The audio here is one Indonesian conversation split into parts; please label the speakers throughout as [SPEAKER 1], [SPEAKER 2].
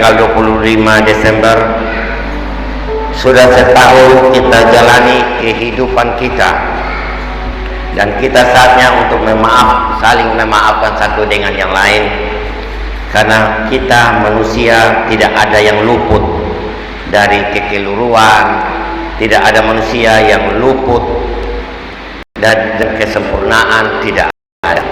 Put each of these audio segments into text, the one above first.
[SPEAKER 1] tanggal 25 Desember sudah setahun kita jalani kehidupan kita, dan kita saatnya untuk saling memaafkan satu dengan yang lain, karena kita manusia tidak ada yang luput dari kekeliruan, tidak ada manusia yang luput dari kesempurnaan, tidak ada.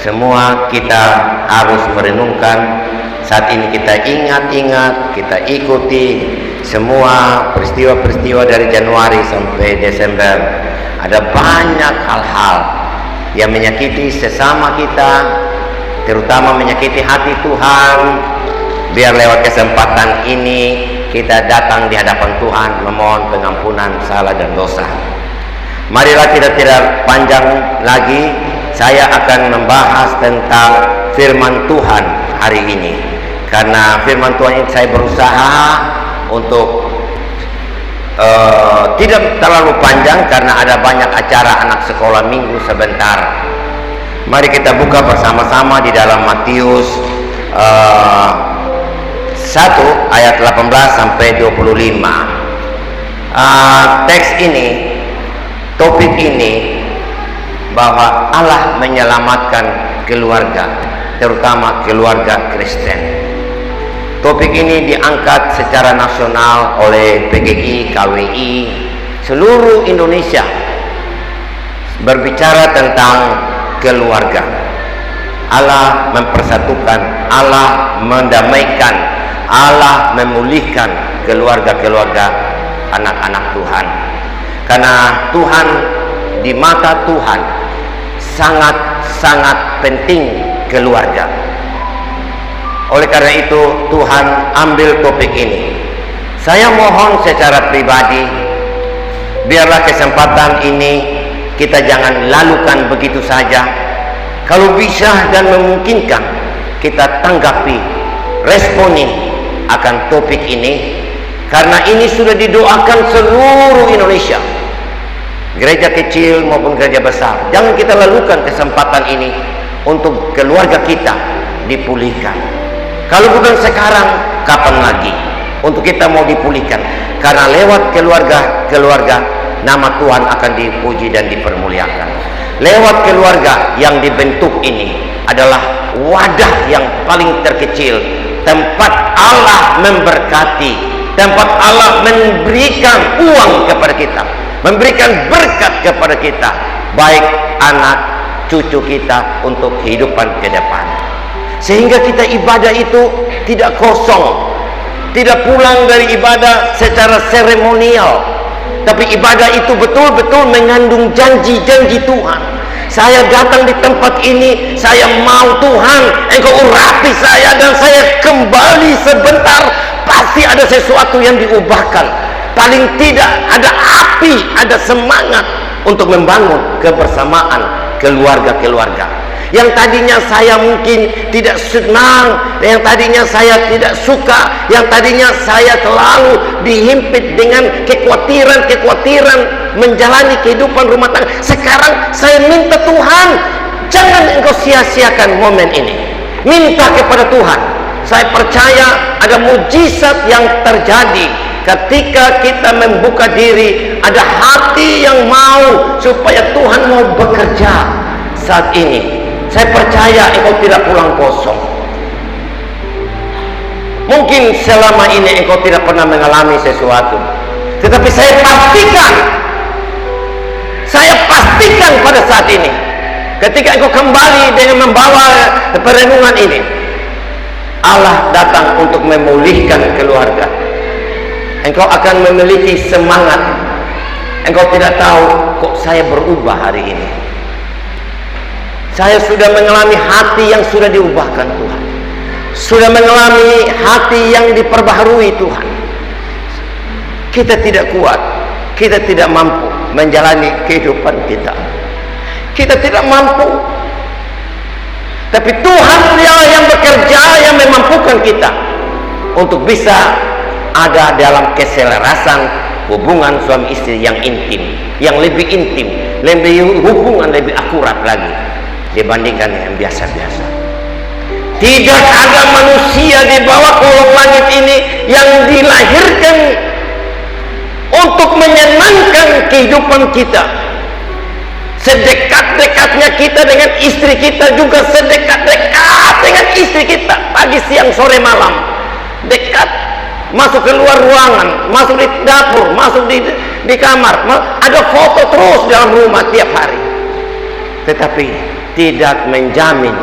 [SPEAKER 1] Semua kita harus merenungkan. Saat ini kita ingat-ingat, kita ikuti semua peristiwa-peristiwa dari Januari sampai Desember. Ada banyak hal-hal yang menyakiti sesama kita, terutama menyakiti hati Tuhan. Biar lewat kesempatan ini kita datang di hadapan Tuhan memohon pengampunan salah dan dosa. Marilah kita tidak panjang lagi, saya akan membahas tentang firman Tuhan hari ini. Karena firman Tuhan ini saya berusaha untuk tidak terlalu panjang, karena ada banyak acara anak sekolah minggu sebentar. Mari kita buka bersama-sama di dalam Matius 1 ayat 18 sampai 25. Teks ini, topik ini, bahwa Allah menyelamatkan keluarga, terutama keluarga Kristen. Topik ini diangkat secara nasional oleh PGI, KWI, seluruh Indonesia, berbicara tentang keluarga. Allah mempersatukan, Allah mendamaikan, Allah memulihkan keluarga-keluarga anak-anak Tuhan. Karena Tuhan, di mata Tuhan sangat-sangat penting keluarga. Oleh karena itu Tuhan ambil topik ini. Saya mohon secara pribadi, biarlah kesempatan ini kita jangan lalukan begitu saja. Kalau bisa dan memungkinkan, kita tanggapi, responi akan topik ini, karena ini sudah didoakan seluruh Indonesia, gereja kecil maupun gereja besar. Jangan kita lalukan kesempatan ini untuk keluarga kita dipulihkan. Kalau bukan sekarang, kapan lagi untuk kita mau dipulihkan? Karena lewat keluarga nama Tuhan akan dipuji dan dipermuliakan. Lewat keluarga yang dibentuk ini adalah wadah yang paling terkecil, tempat Allah memberkati, tempat Allah memberikan uang kepada kita, memberikan berkat kepada kita, baik anak cucu kita untuk kehidupan ke depan. Sehingga kita ibadah itu tidak kosong, tidak pulang dari ibadah secara seremonial, tapi ibadah itu betul-betul mengandung janji-janji Tuhan. Saya datang di tempat ini, saya mau Tuhan Engkau urapi saya, dan saya kembali sebentar, pasti ada sesuatu yang diubahkan. Paling tidak ada api, ada semangat untuk membangun kebersamaan keluarga-keluarga. Yang tadinya saya mungkin tidak senang, yang tadinya saya tidak suka, yang tadinya saya terlalu dihimpit dengan kekhawatiran menjalani kehidupan rumah tangga. Sekarang saya minta Tuhan, jangan Engkau sia-siakan momen ini. Minta kepada Tuhan. Saya percaya ada mujizat yang terjadi ketika kita membuka diri, ada hati yang mau supaya Tuhan mau bekerja saat ini. Saya percaya engkau tidak pulang kosong. Mungkin selama ini engkau tidak pernah mengalami sesuatu, tetapi saya pastikan pada saat ini, ketika engkau kembali dengan membawa perenungan ini, Allah datang untuk memulihkan keluarga. Engkau akan memiliki semangat. Engkau tidak tahu, kok saya berubah hari ini. Saya sudah mengalami hati yang sudah diubahkan Tuhan, sudah mengalami hati yang diperbaharui Tuhan. Kita tidak kuat, kita tidak mampu menjalani kehidupan kita, kita tidak mampu. Tapi Tuhan yang bekerja, yang memampukan kita untuk bisa ada dalam keselarasan hubungan suami istri yang intim, yang lebih intim, lebih hubungan lebih akurat lagi dibandingkan yang biasa-biasa. Tidak ada manusia di bawah kolong kehidupan kita. Sedekat-dekatnya kita dengan istri kita juga sedekat-dekat dengan istri kita. Pagi, siang, sore, malam. Dekat. Masuk keluar ruangan, masuk di dapur, masuk di kamar. Ada foto terus dalam rumah tiap hari. Tetapi tidak menjamin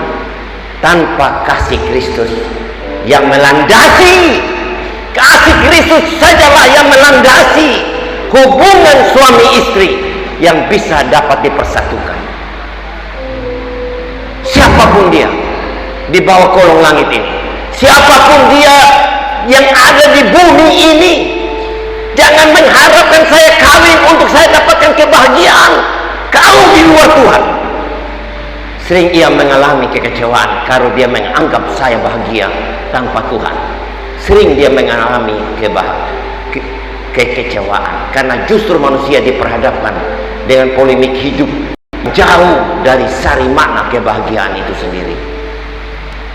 [SPEAKER 1] tanpa kasih Kristus yang melandasi. Kasih Kristus sajalah yang melandasi hubungan suami istri yang bisa dapat dipersatukan. Siapapun dia di bawah kolong langit ini, siapapun dia yang ada di bumi ini, jangan mengharapkan saya kawin untuk saya dapatkan kebahagiaan. Kalau di luar Tuhan, sering ia mengalami kekecewaan kalau dia menganggap saya bahagia tanpa Tuhan. Sering dia mengalami kekecewaan karena justru manusia diperhadapkan dengan polemik hidup jauh dari sari makna kebahagiaan itu sendiri.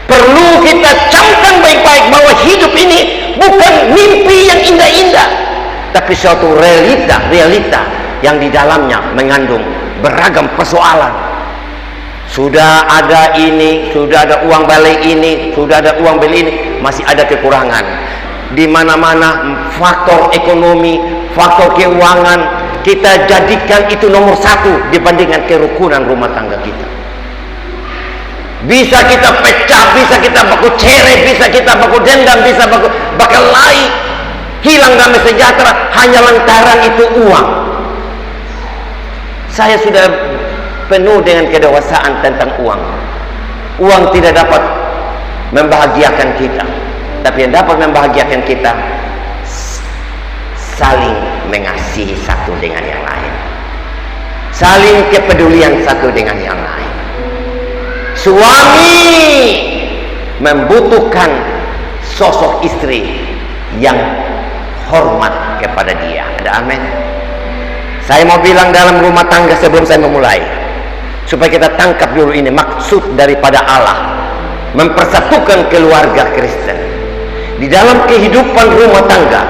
[SPEAKER 1] Perlu kita camkan baik-baik bahwa hidup ini bukan mimpi yang indah-indah, tapi suatu realita yang di dalamnya mengandung beragam persoalan. Sudah ada ini, sudah ada uang balik ini, sudah ada uang beli ini, masih ada kekurangan. Di mana-mana faktor ekonomi, faktor keuangan, kita jadikan itu nomor satu dibandingkan kerukunan rumah tangga kita. Bisa kita pecah, bisa kita baku cerai, bisa kita baku dendam, bisa baku bakalahi, hilang damai sejahtera hanya lantaran itu uang. Saya sudah penuh dengan kedewasaan tentang uang. Uang tidak dapat membahagiakan kita, tapi yang dapat membahagiakan kita saling mengasihi satu dengan yang lain, saling kepedulian satu dengan yang lain. Suami membutuhkan sosok istri yang hormat kepada dia. Ada amin? Saya mau bilang dalam rumah tangga sebelum saya memulai, supaya kita tangkap dulu ini maksud daripada Allah mempersatukan keluarga Kristen. Di dalam kehidupan rumah tangga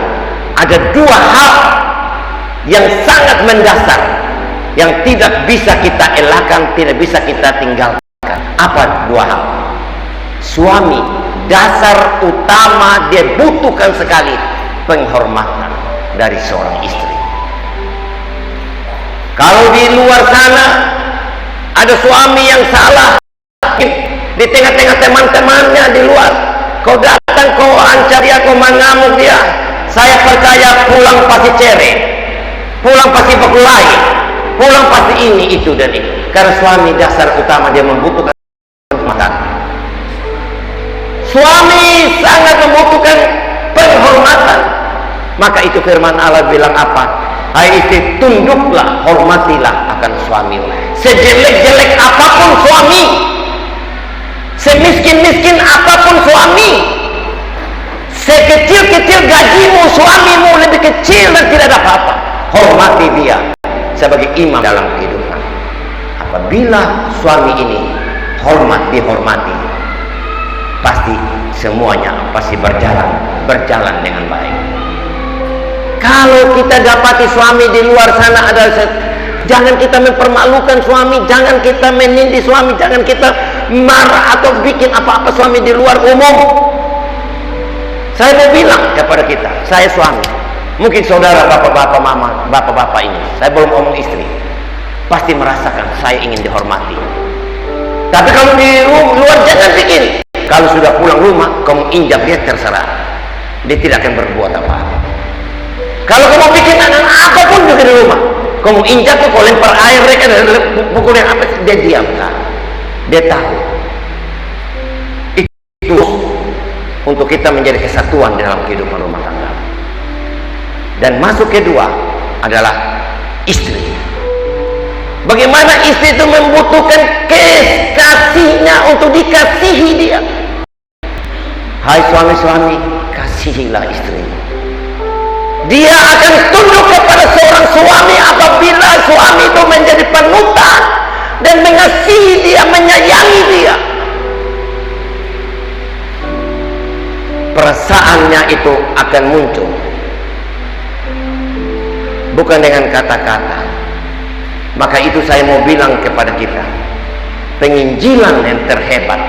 [SPEAKER 1] ada dua hal yang sangat mendasar, yang tidak bisa kita elakkan, tidak bisa kita tinggalkan. Apa dua hal? Suami, dasar utama dia butuhkan sekali penghormatan dari seorang istri. Kalau di luar sana ada suami yang salah di tengah-tengah teman-temannya di luar, kau datang, kau ancar dia, kau mengamuk dia, saya percaya pulang pasti cerai, pulang pasti berkelahi, pulang pasti ini, itu dan itu. Karena suami dasar utama dia membutuhkan penghormatan. Suami sangat membutuhkan penghormatan. Maka itu firman Allah bilang apa? Hai istri, tunduklah, hormatilah akan suamimu. Sejelek-jelek apapun suami, semiskin-miskin apapun suami, sekecil-kecil gajimu suamimu lebih kecil dan tidak ada apa-apa, hormati dia sebagai imam dalam kehidupan. Apabila suami ini hormat dihormati, pasti semuanya pasti berjalan dengan baik. Kalau kita dapati suami di luar sana ada, jangan kita mempermalukan suami, jangan kita menindih suami, jangan kita marah atau bikin apa-apa suami di luar umum. Saya mau bilang kepada kita, saya suami, mungkin saudara, bapak-bapak, mama, bapak-bapak ini, saya belum ngomong istri, pasti merasakan saya ingin dihormati. Tapi kalau di luar jangan bikin. Kalau sudah pulang rumah, kamu injak dia, terserah, dia tidak akan berbuat apa-apa. Kalau kamu bikin anak apapun juga di rumah, kamu injak tuh, kau lempar air mereka, pukul yang apa, dia diam kan? Dia tahu. Itu untuk kita menjadi kesatuan dalam kehidupan rumah tangga. Dan masuk kedua adalah istri. Bagaimana istri itu membutuhkan kasihnya untuk dikasihi dia. Hai suami-suami, kasihilah istri. Dia akan tunduk kepada seorang suami apabila suami itu menjadi panutan dan mengasihi dia, menyayangi dia. Perasaannya itu akan muncul. bukan dengan kata-kata. Maka itu saya mau bilang kepada kita, penginjilan yang terhebat,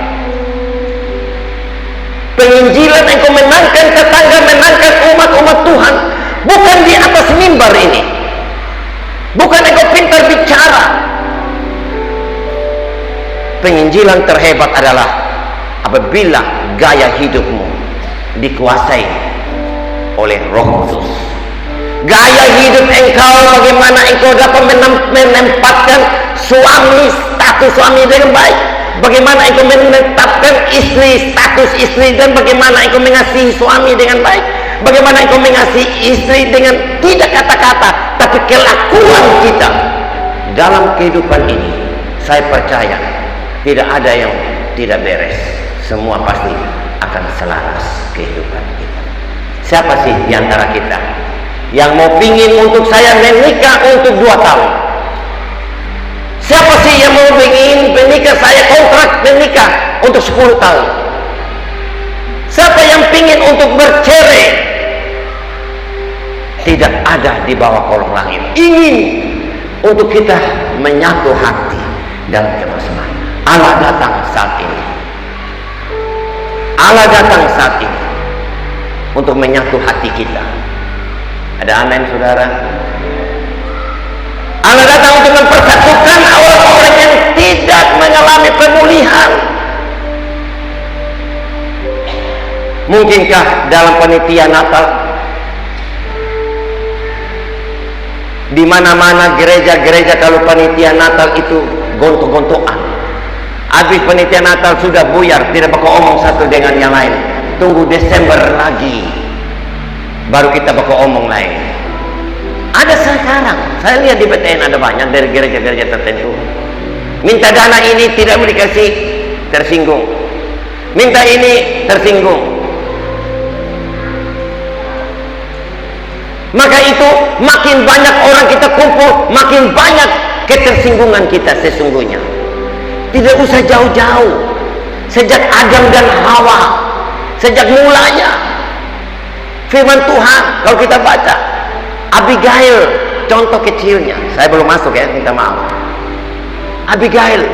[SPEAKER 1] penginjilan engkau menangkan tetangga, menangkan umat-umat Tuhan, bukan di atas mimbar ini, bukan engkau pintar bicara. Penginjilan terhebat adalah apabila gaya hidupmu dikuasai oleh Roh Kudus. Gaya hidup engkau, bagaimana engkau dapat menempatkan suami, status suami dengan baik, bagaimana engkau menetapkan istri, status istri, dan bagaimana engkau mengasihi suami dengan baik, bagaimana engkau mengasihi istri dengan tidak kata-kata tapi kelakuan kita dalam kehidupan ini. Saya percaya tidak ada yang tidak beres, semua pasti akan selaras kehidupan kita. Siapa sih di antara kita yang mau pingin untuk saya menikah untuk 2 tahun? Siapa sih yang mau pingin menikah, saya kontrak menikah untuk 10 tahun? Siapa yang pingin untuk bercerai? Tidak ada di bawah kolong langit ingin untuk kita menyatu hati dalam kebersamaan. Allah datang saat ini. Allah datang saat ini untuk menyatu hati kita. Ada amin, saudara? Allah datang untuk mempersatukan orang-orang yang tidak mengalami pemulihan. Mungkinkah dalam panitia Natal, di mana-mana gereja-gereja kalau panitia Natal itu gontok-gontokan, habis panitia Natal sudah buyar, tidak bakal omong satu dengan yang lain, tunggu Desember lagi baru kita bakal omong lain. Ada sekarang, saya lihat di PTN ada banyak dari gereja-gereja tertentu, minta dana ini tidak mau dikasih, tersinggung, minta ini tersinggung. Maka itu makin banyak orang kita kumpul, makin banyak ketersinggungan kita sesungguhnya. Tidak usah jauh-jauh, sejak Adam dan Hawa, sejak mulanya firman Tuhan, kalau kita baca Abigail, contoh kecilnya, saya belum masuk ya, minta maaf. Abigail,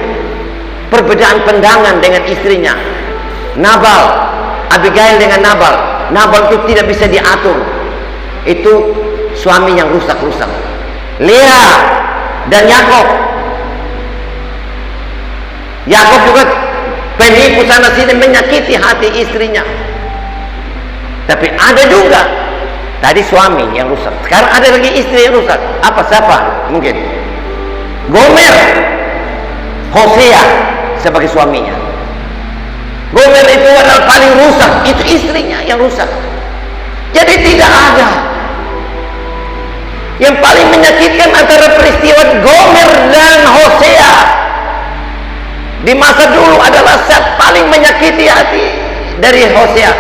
[SPEAKER 1] perbedaan pandangan dengan istrinya Nabal. Abigail dengan Nabal, Nabal itu tidak bisa diatur, itu suami yang rusak-rusak. Lea dan Yakob, Yakob juga penipu sana sini, menyakiti hati istrinya. Tapi ada juga tadi suami yang rusak, sekarang ada lagi istri yang rusak. Siapa? Mungkin Gomer, Hosea sebagai suaminya. Gomer itu adalah paling rusak, itu istrinya yang rusak. Jadi tidak ada. Yang paling menyakitkan antara peristiwa Gomer dan Hosea di masa dulu adalah saat paling menyakiti hati dari Hosea.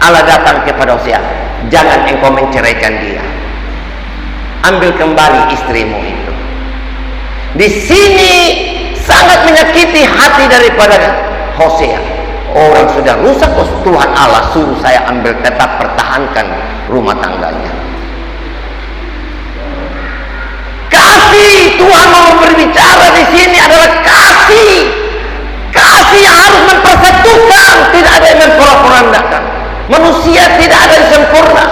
[SPEAKER 1] Allah datang kepada Hosea, jangan engkau menceraikan dia, ambil kembali istrimu itu. Di sini sangat menyakiti hati daripada Hosea. Orang sudah rusak, Tuhan Allah suruh saya ambil, tetap pertahankan rumah tangganya. Kasih Tuhan mau berbicara di sini adalah kasih. Kasih yang harus mempersatukan, tidak ada yang memporak-porandakan. Manusia tidak ada yang sempurna.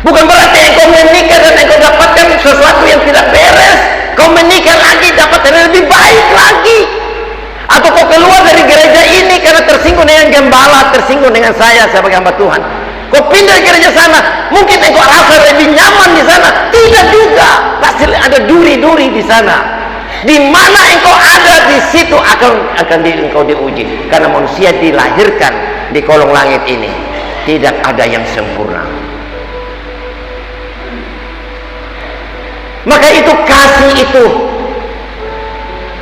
[SPEAKER 1] Bukan berarti engkau menikah dan engkau dapatkan sesuatu yang tidak beres, kau menikah lagi dapat yang lebih baik lagi. Atau kau keluar dari gereja ini karena tersinggung dengan gembala, tersinggung dengan saya sebagai hamba Tuhan, kau pindah ke gereja sana, mungkin engkau rasa lebih nyaman di sana. Tidak juga, pasti ada duri-duri di sana. Di mana engkau ada, di situ akan engkau diuji. Karena manusia dilahirkan di kolong langit ini tidak ada yang sempurna. Maka itu kasih itu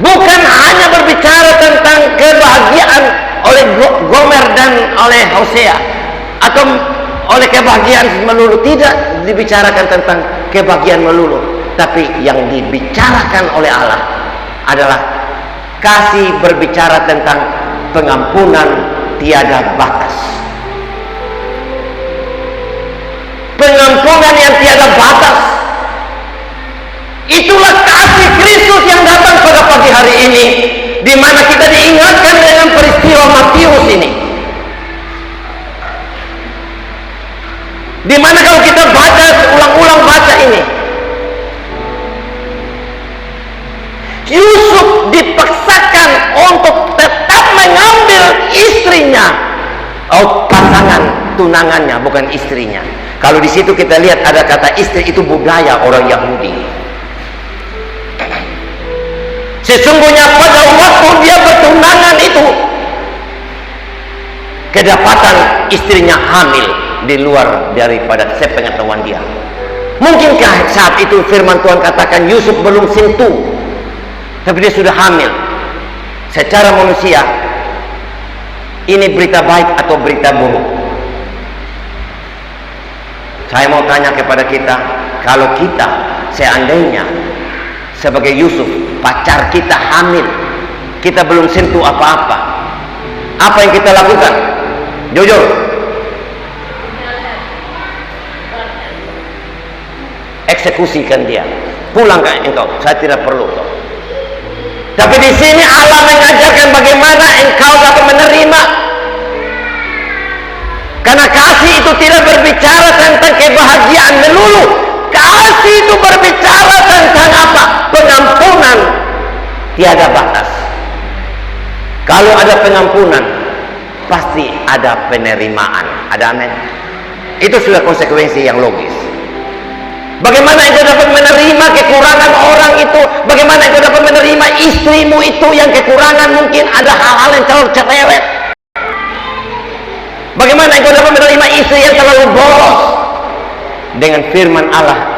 [SPEAKER 1] bukan hanya berbicara tentang kebahagiaan oleh Gomer dan oleh Hosea, atau oleh kebahagiaan melulu. Tidak dibicarakan tentang kebahagiaan melulu, tapi yang dibicarakan oleh Allah adalah kasih, berbicara tentang pengampunan tiada batas. Pengampunan yang tiada di mana kita diingatkan dengan peristiwa Matius ini, di mana kalau kita baca ulang-ulang baca ini, Yusuf dipaksakan untuk tetap mengambil istrinya, pasangan tunangannya, bukan istrinya. Kalau di situ kita lihat ada kata istri, itu budaya orang Yahudi. Sesungguhnya pada waktu dia bertunangan itu, kedapatan istrinya hamil di luar daripada sepengetahuan dia. Mungkinkah saat itu firman Tuhan katakan Yusuf belum sentuh, tapi dia sudah hamil? Secara manusia, ini berita baik atau berita buruk? Saya mau tanya kepada kita, kalau kita seandainya sebagai Yusuf, pacar kita hamil, kita belum sentuh apa-apa, apa yang kita lakukan? Jujur. Eksekusikan dia, pulang ke engkau, saya tidak perlu kau. Tapi di sini Allah mengajarkan bagaimana engkau dapat menerima. Karena kasih itu tidak berbicara tentang kebahagiaan melulu. Kasih itu berbicara tentang apa? Pengampunan tiada batas. Kalau ada pengampunan, pasti ada penerimaan. Ada amin. Itu sudah konsekuensi yang logis. Bagaimana engkau dapat menerima kekurangan orang itu? Bagaimana engkau dapat menerima istrimu itu yang kekurangan, mungkin ada hal-hal yang terlalu cerewet? Bagaimana engkau dapat menerima istri yang terlalu boros? Dengan firman Allah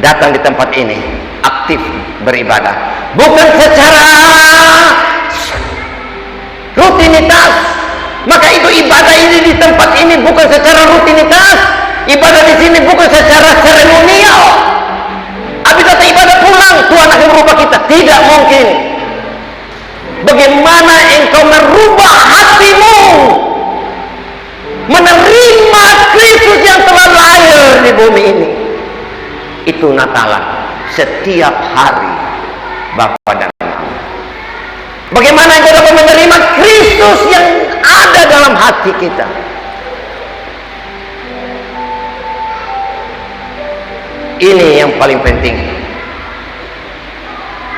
[SPEAKER 1] datang di tempat ini, aktif beribadah, bukan secara rutinitas. Maka itu ibadah ini di tempat ini bukan secara rutinitas. Ibadah di sini bukan secara seremonial. Habis kata ibadah pulang, Tuhan akan merubah kita. Tidak mungkin. Bagaimana engkau merubah hatimu, menerima Kristus yang telah lahir di bumi ini? Itu Natalan setiap hari, Bapa dan Mama. Bagaimana engkau dapat menerima Kristus yang ada dalam hati kita? Ini yang paling penting.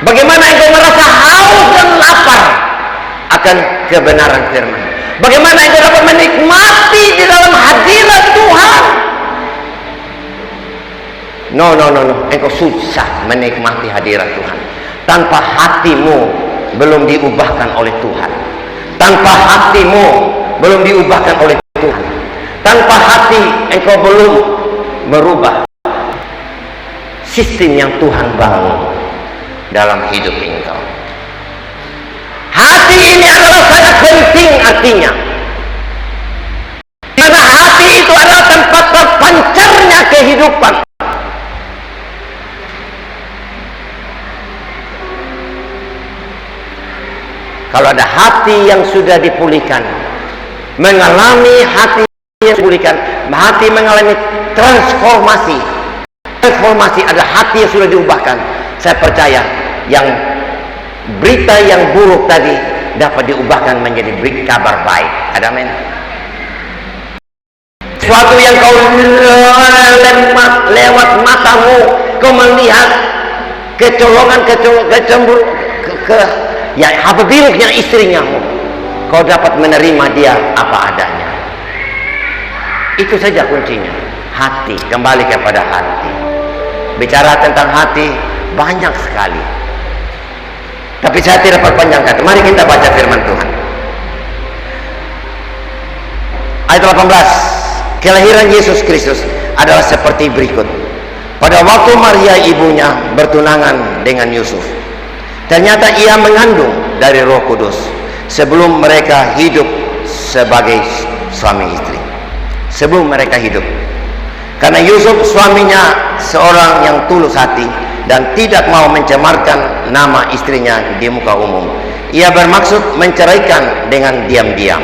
[SPEAKER 1] Bagaimana engkau merasa haus dan lapar akan kebenaran firman? Bagaimana engkau dapat menikmati di dalam hadirat Tuhan? No. Engkau susah menikmati hadirat Tuhan tanpa hatimu belum diubahkan oleh Tuhan. Tanpa hatimu belum diubahkan oleh Tuhan. Tanpa hati engkau belum merubah sistem yang Tuhan bangun dalam hidup engkau. Hati ini adalah sangat penting artinya. Karena hati itu adalah tempat terpancarnya kehidupan. Kalau ada hati yang sudah dipulihkan, mengalami hati yang dipulihkan, hati mengalami transformasi, ada hati yang sudah diubahkan. Saya percaya yang berita yang buruk tadi dapat diubahkan menjadi kabar baik. Ada amin. Sesuatu yang kau lewat matamu, kau melihat kecolongan, ya apa buruknya istrinya, kau dapat menerima dia apa adanya. Itu saja kuncinya. Hati, kembali kepada hati. Bicara tentang hati banyak sekali, tapi saya tidak perpanjangkan. Mari kita baca firman Tuhan. Ayat 18. Kelahiran Yesus Kristus adalah seperti berikut. Pada waktu Maria ibunya bertunangan dengan Yusuf, ternyata ia mengandung dari Roh Kudus sebelum mereka hidup sebagai suami istri. Sebelum mereka hidup. Karena Yusuf suaminya seorang yang tulus hati dan tidak mau mencemarkan nama istrinya di muka umum. Ia bermaksud menceraikan dengan diam-diam.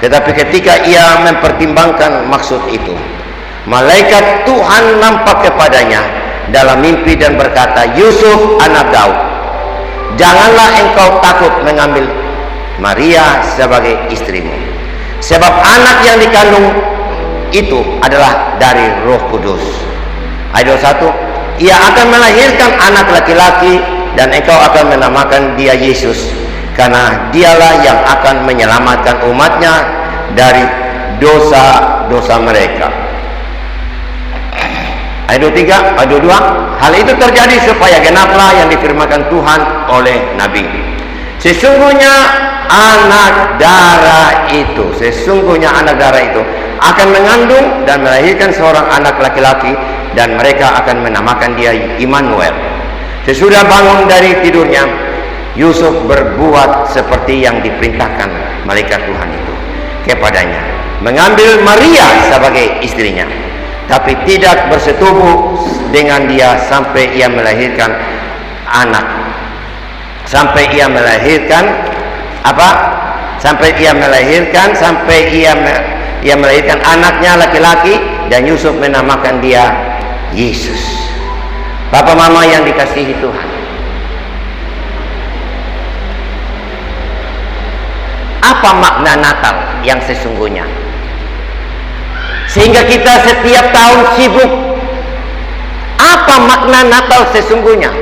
[SPEAKER 1] Tetapi ketika ia mempertimbangkan maksud itu, malaikat Tuhan nampak kepadanya dalam mimpi dan berkata, Yusuf anak Daud, janganlah engkau takut mengambil Maria sebagai istrimu, sebab anak yang dikandung itu adalah dari Roh Kudus. Ayat 21, ia akan melahirkan anak laki-laki dan engkau akan menamakan dia Yesus, karena dialah yang akan menyelamatkan umatnya dari dosa-dosa mereka. Ayat 23, ayat 22, hal itu terjadi supaya genaplah yang difirmankan Tuhan oleh Nabi. Sesungguhnya anak darah itu akan mengandung dan melahirkan seorang anak laki-laki, dan mereka akan menamakan dia Immanuel. Sesudah bangun dari tidurnya, Yusuf berbuat seperti yang diperintahkan malaikat Tuhan itu kepadanya, mengambil Maria sebagai istrinya, tapi tidak bersetubuh dengan dia sampai ia melahirkan anak. Sampai ia melahirkan anaknya laki-laki, dan Yusuf menamakan dia Yesus. Bapak mama yang dikasihi Tuhan, apa makna Natal yang sesungguhnya? Sehingga kita setiap tahun sibuk. Apa makna Natal sesungguhnya?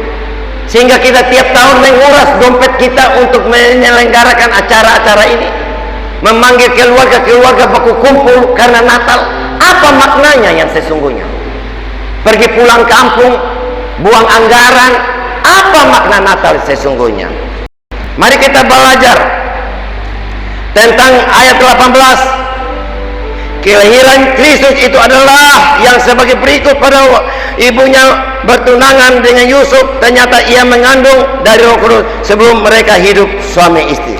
[SPEAKER 1] Sehingga kita tiap tahun menguras dompet kita untuk menyelenggarakan acara-acara ini, memanggil keluarga-keluarga baku kumpul karena Natal. Apa maknanya yang sesungguhnya? Pergi pulang kampung, buang anggaran. Apa makna Natal sesungguhnya? Mari kita belajar tentang ayat 18. Kelahiran Kristus itu adalah yang sebagai berikut. Pada ibunya bertunangan dengan Yusuf, ternyata ia mengandung dari Roh Kudus sebelum mereka hidup suami istri.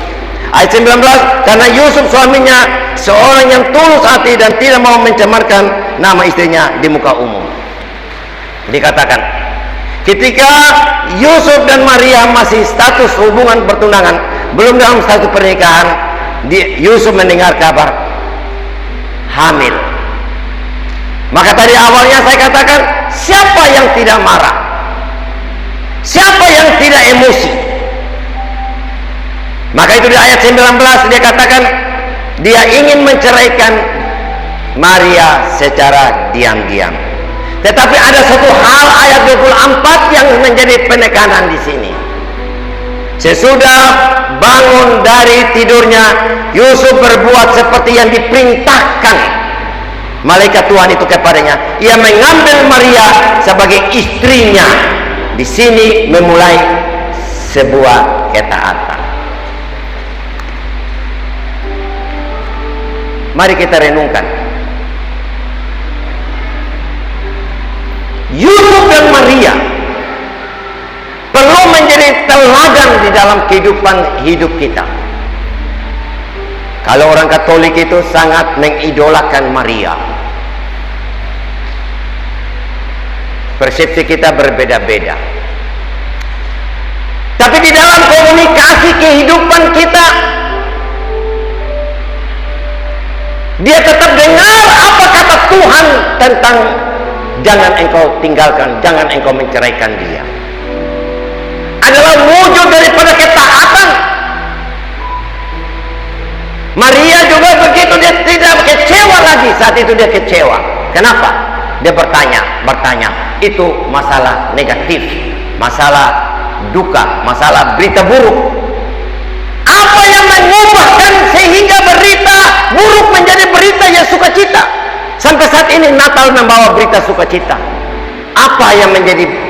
[SPEAKER 1] Ayat 19, karena Yusuf suaminya seorang yang tulus hati dan tidak mau mencemarkan nama istrinya di muka umum. Dikatakan ketika Yusuf dan Maria masih status hubungan bertunangan, belum dalam status pernikahan, Yusuf mendengar kabar hamil. Maka tadi awalnya saya katakan, siapa yang tidak marah? Siapa yang tidak emosi? Maka itu di ayat 19 dia katakan dia ingin menceraikan Maria secara diam-diam. Tetapi ada satu hal ayat 24 yang menjadi penekanan di sini. Sesudah bangun dari tidurnya, Yusuf berbuat seperti yang diperintahkan malaikat Tuhan itu kepadanya. Ia mengambil Maria sebagai istrinya. Di sini memulai sebuah ketaatan. Mari kita renungkan. Yusuf dan Maria perlu menjadi teladan di dalam kehidupan hidup kita. Kalau orang Katolik itu sangat mengidolakan Maria. Persepsi kita berbeda-beda. Tapi di dalam komunikasi kehidupan kita, dia tetap dengar apa kata Tuhan tentang jangan engkau tinggalkan, jangan engkau menceraikan dia. Adalah wujud daripada ketaatan. Maria juga begitu, dia tidak kecewa lagi. Saat itu dia kecewa. Kenapa? Dia bertanya. Itu masalah negatif, masalah duka, masalah berita buruk. Apa yang mengubahkan sehingga berita buruk menjadi berita yang sukacita? Sampai saat ini Natal membawa berita sukacita. Apa yang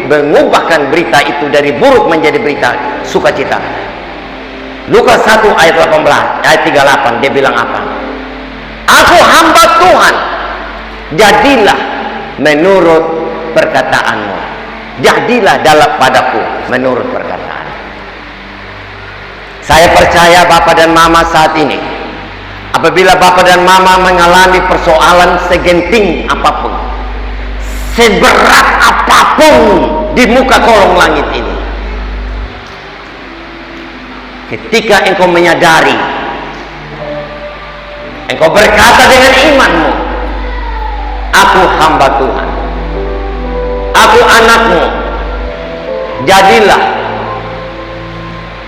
[SPEAKER 1] mengubahkan berita itu dari buruk menjadi berita sukacita? Lukas 1 ayat 18, ayat 38 dia bilang apa? Aku hamba Tuhan, jadilah menurut perkataanmu. Jadilah dalam padaku menurut perkataan. Saya percaya Bapak dan Mama saat ini, apabila Bapak dan Mama mengalami persoalan segenting apapun, seberat apapun di muka kolong langit ini, ketika engkau menyadari, engkau berkata dengan imanmu, aku hamba Tuhan, aku anakmu, jadilah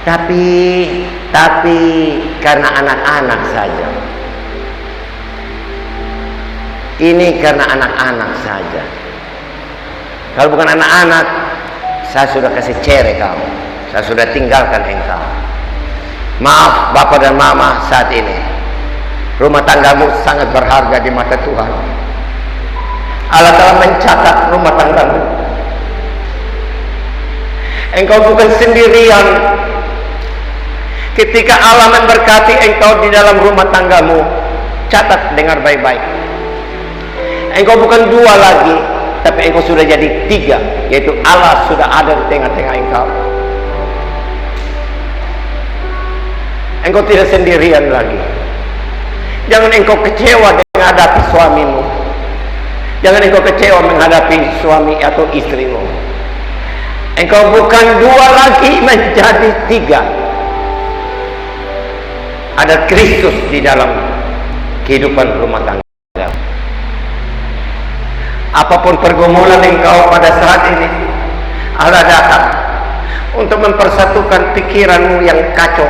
[SPEAKER 1] Tapi karena anak-anak saja. Ini karena anak-anak saja. Kalau bukan anak-anak, saya sudah kasih cerai kau. Saya sudah tinggalkan engkau. Maaf Bapak dan Mama, saat ini rumah tanggamu sangat berharga di mata Tuhan. Allah telah mencatat rumah tanggamu. Engkau bukan sendirian. Ketika Allah memberkati engkau di dalam rumah tanggamu, catat, dengar baik-baik. Engkau bukan dua lagi, tapi engkau sudah jadi tiga, yaitu Allah sudah ada di tengah-tengah engkau. Engkau tidak sendirian lagi. Jangan engkau kecewa menghadapi suamimu. Jangan engkau kecewa menghadapi suami atau istrimu. Engkau bukan dua lagi, menjadi tiga. Ada Kristus di dalam kehidupan rumah tangga. Apapun pergumulan engkau pada saat ini, Allah datang untuk mempersatukan pikiranmu yang kacau.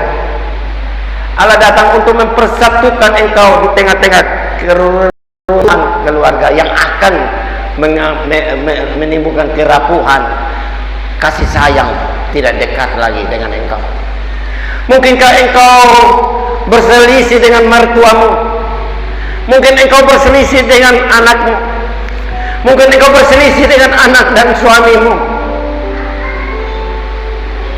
[SPEAKER 1] Allah datang untuk mempersatukan engkau di tengah-tengah kerusuhan keluarga yang akan menimbulkan kerapuhan. Kasih sayang tidak dekat lagi dengan engkau. Mungkinkah engkau berselisih dengan mertuamu? Mungkin engkau berselisih dengan anakmu. Mungkin engkau berselisih dengan anak dan suamimu.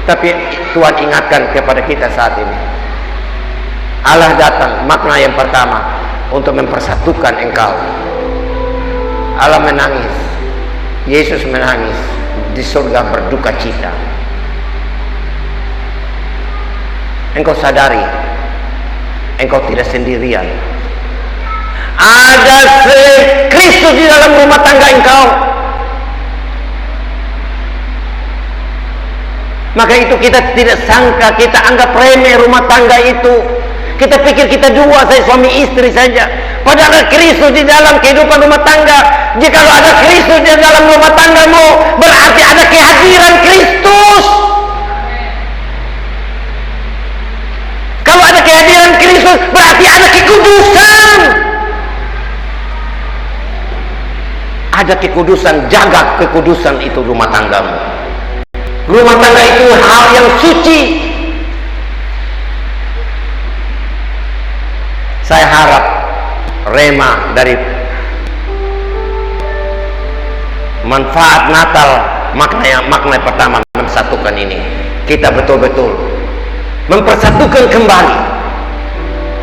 [SPEAKER 1] Tapi Tuhan ingatkan kepada kita saat ini, Allah datang, makna yang pertama, untuk mempersatukan engkau. Allah menangis, Yesus menangis, di surga berduka cita. Engkau sadari, engkau tidak sendirian. Ada Kristus di dalam rumah tangga engkau. Maka itu kita tidak sangka, kita anggap remeh rumah tangga itu. Kita pikir kita dua saja, suami istri saja. Padahal ada Kristus di dalam kehidupan rumah tangga. Jika ada Kristus di dalam rumah tanggamu, berarti ada kehadiran Kristus. Kalau ada kehadiran Kristus, berarti ada kekudusan. Ada kekudusan, jaga kekudusan itu rumah tanggamu. Rumah tangga itu hal yang suci. Saya harap rema dari manfaat Natal, makna pertama mempersatukan ini, kita betul-betul mempersatukan kembali.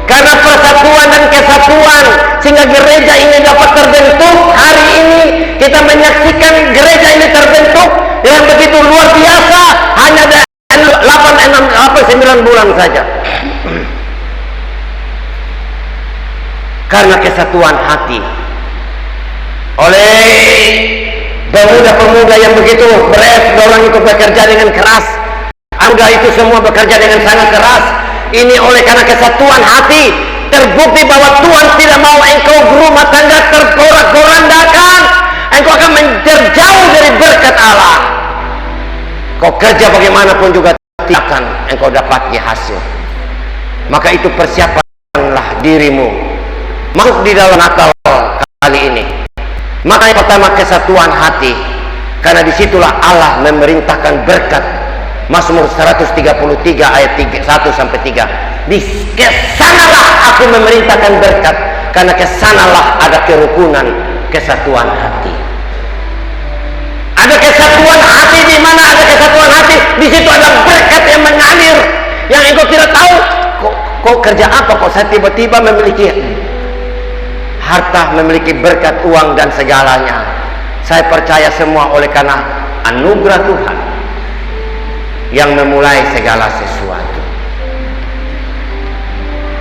[SPEAKER 1] Karena persatuan dan kesatuan sehingga gereja ini dapat terbentuk. Hari ini kita menyaksikan gereja ini terbentuk yang begitu luar biasa, hanya ada 9 bulan saja. Karena kesatuan hati oleh pemuda-pemuda yang begitu beres, orang itu bekerja dengan keras, angga itu semua bekerja dengan sangat keras. Ini oleh karena kesatuan hati, terbukti bahwa Tuhan tidak mau engkau berumah tangga terporak-porandakan. Engkau akan menjauh dari berkat Allah. Kau kerja bagaimanapun juga tidak akan engkau dapati hasil. Maka itu persiapkanlah dirimu masuk di dalam Natal kali ini. Maka yang pertama kesatuan hati, karena disitulah Allah memerintahkan berkat. Mazmur 133 ayat 1 sampai 3. Di kesanalah aku memerintahkan berkat, karena kesanalah ada kerukunan, kesatuan hati. Ada kesatuan hati. Di mana ada kesatuan hati, di situ ada berkat yang mengalir, yang engkau tidak tahu. Kok kerja apa kok saya tiba-tiba memiliki harta, memiliki berkat, uang dan segalanya. Saya percaya semua oleh karena anugerah Tuhan yang memulai segala sesuatu.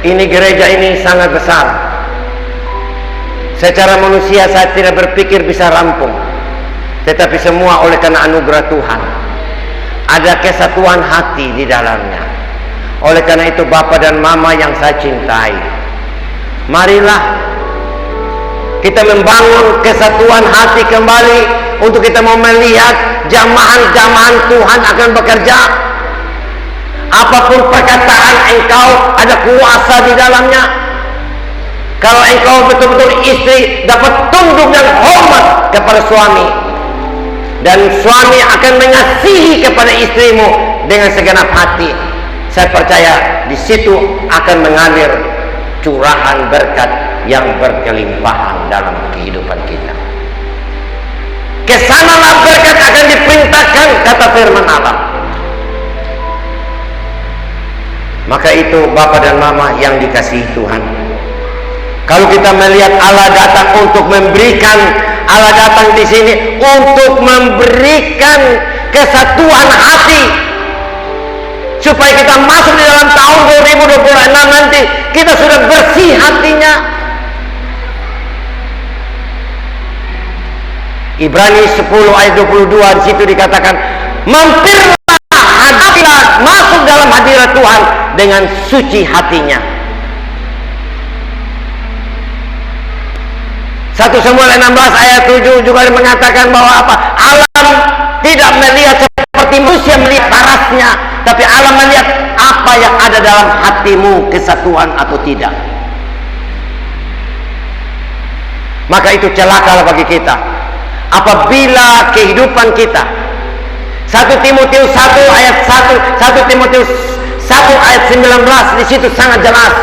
[SPEAKER 1] Ini gereja ini sangat besar. Secara manusia saya tidak berpikir bisa rampung, tetapi semua oleh karena anugerah Tuhan. Ada kesatuan hati di dalamnya. Oleh karena itu Bapak dan Mama yang saya cintai, marilah kita membangun kesatuan hati kembali, untuk kita mau melihat jamahan-jamahan Tuhan akan bekerja. Apapun perkataan engkau ada kuasa di dalamnya. Kalau engkau betul-betul istri, dapat tunduk dan hormat kepada suami, dan suami akan mengasihi kepada istrimu dengan segenap hati. Saya percaya di situ akan mengalir curahan berkat yang berkelimpahan dalam kehidupan kita. Kesanalah berkat akan diperintahkan, kata firman Allah. Maka itu Bapak dan Mama yang dikasihi Tuhan, kalau kita melihat Allah datang untuk memberikan, Allah datang di sini untuk memberikan kesatuan hati, supaya kita masuk di dalam tahun 2026 nanti kita sudah bersih hatinya. Ibrani 10 ayat 22 di situ dikatakan, mampirlah, hadilah, masuk dalam hadirat Tuhan dengan suci hatinya. 1 Samuel 16 ayat 7 juga mengatakan bahwa apa? Alam tidak melihat seperti manusia melihat parasnya, tapi Allah melihat apa yang ada dalam hatimu, kesatuan atau tidak. Maka itu celaka bagi kita apabila kehidupan kita, 1 Timotius 1 ayat 1, 1 Timotius 1 ayat 19 di situ sangat jelas.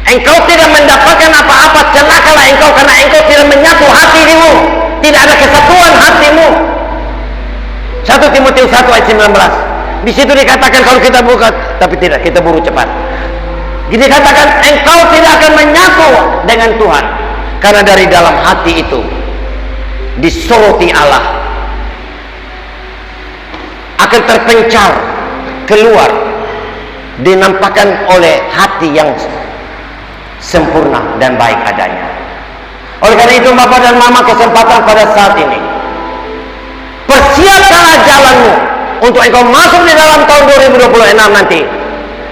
[SPEAKER 1] Engkau tidak mendapatkan apa-apa, celakalah engkau, karena engkau tidak menyatu hatimu, tidak ada kesatuan hatimu. 1 Timotius 1 ayat 19. Di situ dikatakan kalau kita buka, tapi tidak, kita buru cepat. Jadi katakan engkau tidak akan menyatu dengan Tuhan, karena dari dalam hati itu disoroti Allah, akan terpencar keluar, dinampakkan oleh hati yang sempurna dan baik adanya. Oleh karena itu Bapak dan Mama, kesempatan pada saat ini, persiapkanlah jalanmu untuk engkau masuk di dalam tahun 2026 nanti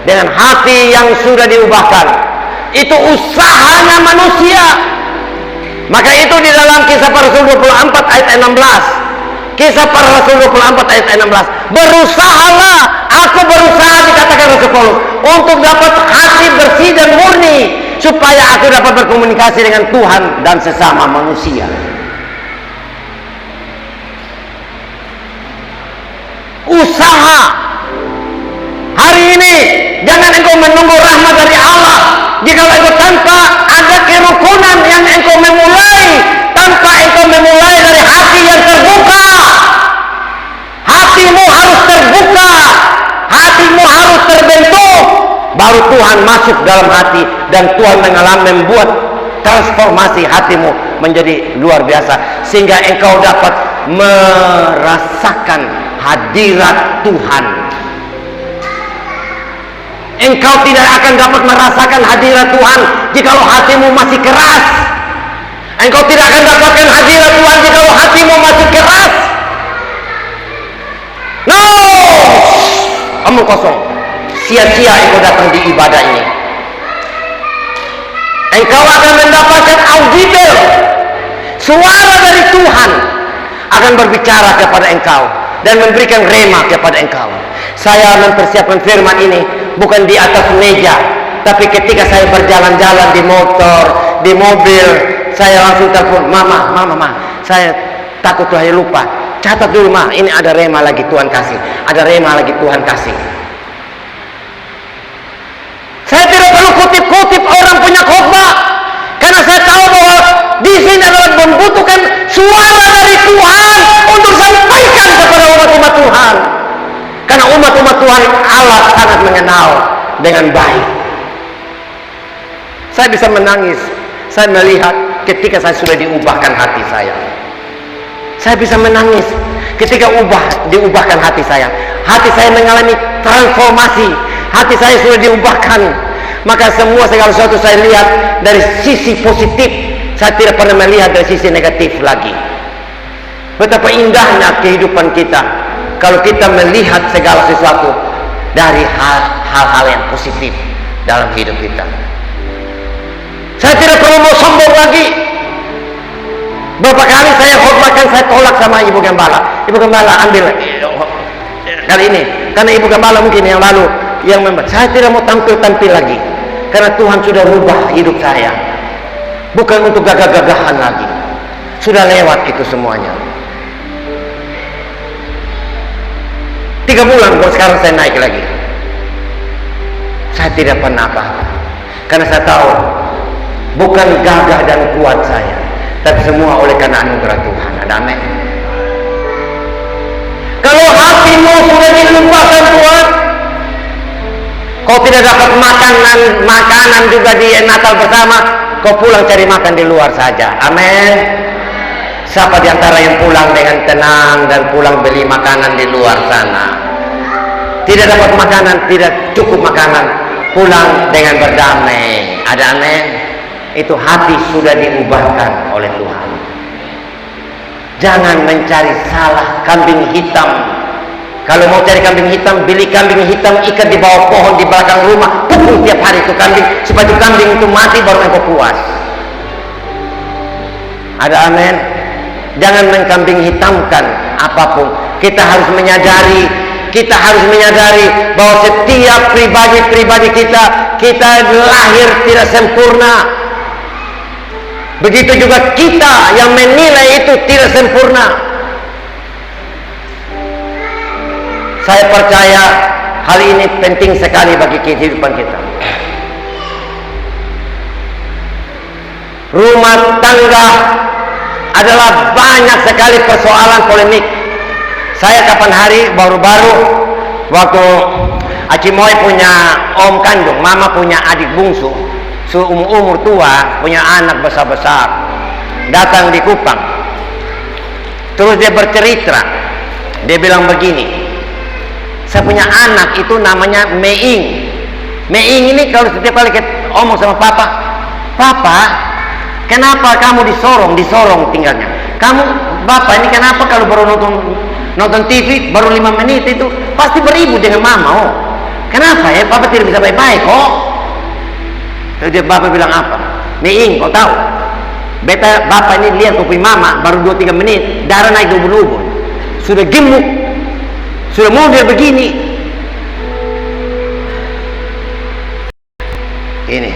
[SPEAKER 1] dengan hati yang sudah diubahkan. Itu usahanya manusia. Maka itu di dalam Kisah Para Rasul 24 ayat 16. Kisah Para Rasul 24 ayat 16. Berusahalah, aku berusaha, dikatakan Rasul Paulus, untuk dapat hati bersih dan murni, supaya aku dapat berkomunikasi dengan Tuhan dan sesama manusia. Usaha hari ini, jangan engkau menunggu rahmat dari Allah. Jika engkau tanpa ada kerukunan yang engkau memulai, tanpa engkau memulai dari hati yang terbuka, hatimu harus terbuka, hatimu harus terbentuk, baru Tuhan masuk dalam hati dan Tuhan membuat transformasi hatimu menjadi luar biasa, sehingga engkau dapat merasakan hadirat Tuhan. Engkau tidak akan dapat merasakan hadirat Tuhan jikalau hatimu masih keras. Engkau tidak akan dapatkan hadirat Tuhan jikalau hatimu masih keras. No, omong kosong. Sia-sia engkau datang di ibadah ini. Engkau akan mendapatkan audible, suara dari Tuhan akan berbicara kepada engkau dan memberikan rema kepada engkau. Saya mempersiapkan firman ini bukan di atas meja, tapi ketika saya berjalan-jalan di motor, di mobil, saya langsung telepon, mama, saya takut saya lupa. Catat dulu, Ma, ini ada rema lagi Tuhan kasih, ada rema lagi Tuhan kasih. Saya tidak perlu kutip-kutip orang punya khotbah, karena saya tahu bahwa di sini adalah membutuhkan suara dari Tuhan untuk sampaikan kepada umat-umat Tuhan. Karena umat-umat Tuhan Allah sangat mengenal dengan baik. Saya bisa menangis, saya melihat ketika saya sudah diubahkan hati saya. Saya bisa menangis ketika diubahkan hati saya. Hati saya mengalami transformasi. Hati saya sudah diubahkan. Maka semua segala sesuatu saya lihat dari sisi positif. Saya tidak pernah melihat dari sisi negatif lagi. Betapa indahnya kehidupan kita kalau kita melihat segala sesuatu dari hal-hal yang positif dalam hidup kita. Saya tidak perlu mau sombong lagi. Berapa kali saya khotbahkan, saya tolak sama Ibu Gembala. Ibu Gembala ambil kali ini. Karena Ibu Gembala mungkin yang lalu yang membuat saya tidak mau tampil-tampil lagi, karena Tuhan sudah rubah hidup saya, bukan untuk gagah-gagahan lagi. Sudah lewat itu semuanya. 3 bulan kok sekarang saya naik lagi. Saya tidak pernah apa-apa, karena saya tahu bukan gagah dan kuat saya, tapi semua oleh karena anugerah Tuhan. Ada amin. Kalau hatimu sudah dilupakan Tuhan, kau tidak dapat makanan juga di Natal bersama, kau pulang cari makan di luar saja. Amin. Siapa di antara yang pulang dengan tenang dan pulang beli makanan di luar sana? Tidak dapat makanan, tidak cukup makanan, pulang dengan berdamai. Ada amin. Itu hati sudah diubahkan oleh Tuhan. Jangan mencari salah kambing hitam. Kalau mau cari kambing hitam, beli kambing hitam, ikat di bawah pohon di belakang rumah, pukul tiap hari itu kambing, supaya itu kambing itu mati baru engkau puas. Ada amin. Jangan mengkambing hitamkan apapun. Kita harus menyadari bahwa setiap pribadi kita lahir tidak sempurna. Begitu juga kita yang menilai itu tidak sempurna. Saya percaya hal ini penting sekali bagi kehidupan kita. Rumah tangga adalah banyak sekali persoalan polemik. Saya kapan hari baru-baru waktu Acimoy punya om kandung, mama punya adik bungsu, umur tua, punya anak besar-besar, datang di Kupang. Terus dia bercerita, dia bilang begini, saya punya anak itu namanya Meing. Meing ini kalau setiap kali ngomong sama papa, kenapa kamu disorong tinggalnya? Bapak ini kenapa kalau baru nonton TV baru 5 menit itu pasti beribu dengan mama. Oh, kenapa ya? Papa tidak bisa baik-baik kok. Terus dia bapak bilang apa? Meing, kau tahu? Bapak ini lihat kopi mama baru 2-3 menit, darah naik ubun-ubun, sudah gemuk, sudah model begini. Ini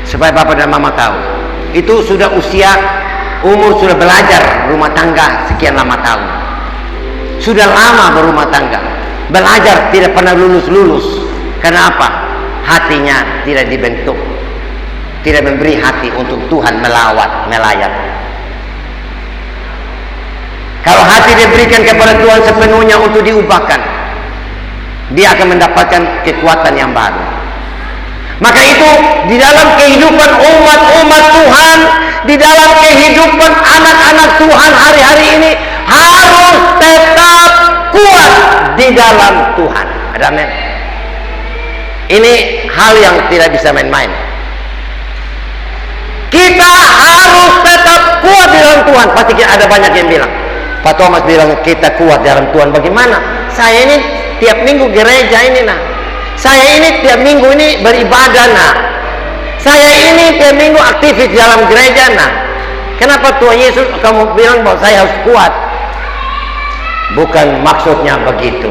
[SPEAKER 1] supaya bapak dan mama tahu, itu sudah umur sudah belajar rumah tangga sekian lama tahun, sudah lama berumah tangga, belajar tidak pernah lulus. Karena apa? Hatinya tidak dibentuk, tidak memberi hati untuk Tuhan melayat. Kalau hati diberikan kepada Tuhan sepenuhnya untuk diubahkan, dia akan mendapatkan kekuatan yang baru. Maka itu di dalam kehidupan umat Tuhan, di dalam kehidupan anak-anak Tuhan hari-hari ini harus tetap kuat di dalam Tuhan. Ada amin. Ini hal yang tidak bisa main-main. Kita harus tetap kuat di dalam Tuhan. Pasti ada banyak yang bilang, Pak Thomas bilang kita kuat di dalam Tuhan. Bagaimana? Saya ini tiap minggu gereja ini saya ini tiap minggu ini beribadah saya ini tiap minggu aktivis dalam gereja Kenapa Tuhan Yesus kamu bilang bahwa saya harus kuat? Bukan maksudnya begitu.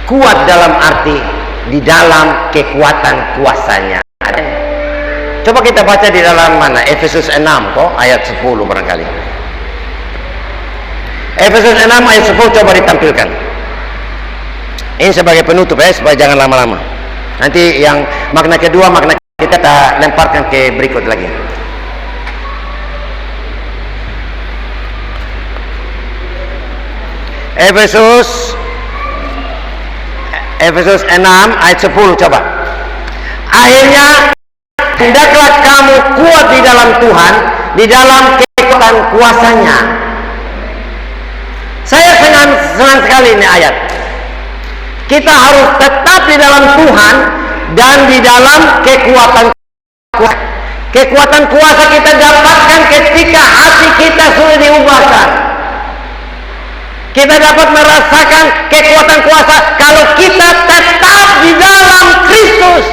[SPEAKER 1] Kuat dalam arti di dalam kekuatan kuasanya. Coba kita baca di dalam mana? Efesus 6 kok ayat 10 barangkali. Efesus 6 ayat 10 coba ditampilkan. Ini sebagai penutup ya, supaya jangan lama-lama. Nanti yang makna kedua, makna kita lemparkan ke berikut lagi. Efesus 6 ayat 10 coba. Akhirnya hendaklah kamu kuat di dalam Tuhan, di dalam kekuatan kuasanya. Saya senang sekali ini ayat. Kita harus tetap di dalam Tuhan dan di dalam kekuatan kuasa kita dapatkan ketika hati kita sudah diubahkan. Kita dapat merasakan kekuatan kuasa kalau kita tetap di dalam Kristus.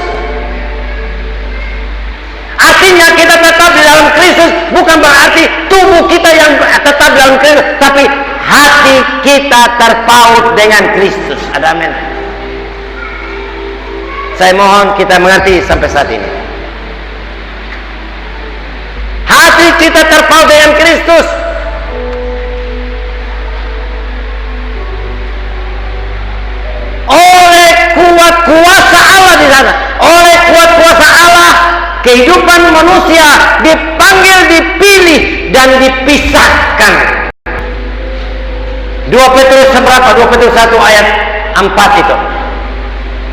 [SPEAKER 1] Artinya kita tetap di dalam Kristus bukan berarti tubuh kita yang tetap dalam Kristus, tapi hati kita terpaut dengan Kristus. Ada amin. Saya mohon kita mengerti sampai saat ini. Hati kita terpaut dengan Kristus. Oleh kuat kuasa Allah di sana, oleh kuat kuasa Allah, kehidupan manusia dipanggil, dipilih, dan dipisahkan. 2 Petrus seberapa? 2 Petrus 1 ayat 4 itu.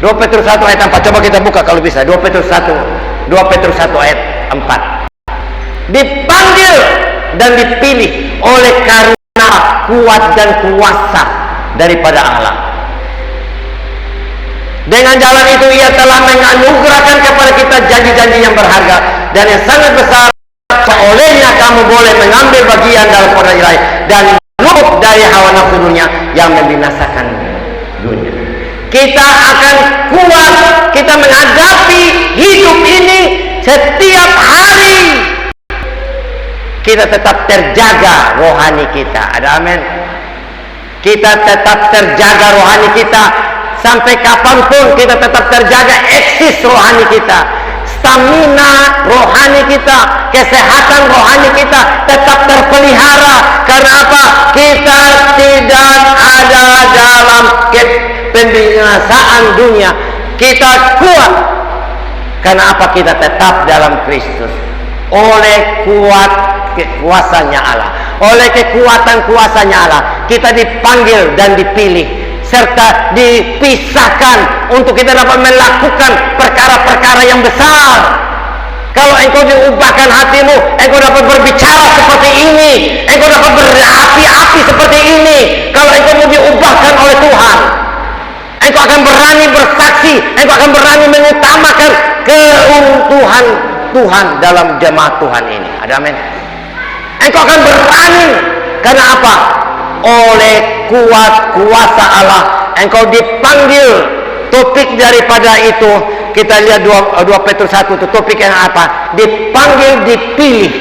[SPEAKER 1] 2 Petrus 1 ayat 4. Coba kita buka kalau bisa. 2 Petrus 1 ayat 4. Dipanggil dan dipilih oleh karena kuat dan kuasa daripada Allah. Dengan jalan itu ia telah menganugerahkan kepada kita janji-janji yang berharga dan yang sangat besar, seolehnya kamu boleh mengambil bagian dalam perayaan dan luput dari hawa nafsu dunia yang membinasakan dunia. Kita akan kuat, kita menghadapi hidup ini setiap hari. Kita tetap terjaga rohani kita. Ada amin. Kita tetap terjaga rohani kita. Sampai kapanpun kita tetap terjaga eksis rohani kita, stamina rohani kita, kesehatan rohani kita tetap terpelihara. Karena apa? Kita tidak ada dalam pembinasaan dunia. Kita kuat. Karena apa? Kita tetap dalam Kristus. Oleh kuasanya Allah, oleh kekuatan kuasanya Allah, kita dipanggil dan dipilih serta dipisahkan untuk kita dapat melakukan perkara-perkara yang besar. Kalau engkau diubahkan hatimu, engkau dapat berbicara seperti ini, engkau dapat berapi-api seperti ini. Kalau engkau mau diubahkan oleh Tuhan, engkau akan berani bersaksi, engkau akan berani mengutamakan keuntungan Tuhan dalam jemaat Tuhan ini. Ada amin. Engkau akan berani. Karena apa? Oleh kuat kuasa Allah engkau dipanggil. Topik daripada itu kita lihat 2 Petrus 1 itu topik yang apa? Dipanggil, dipilih.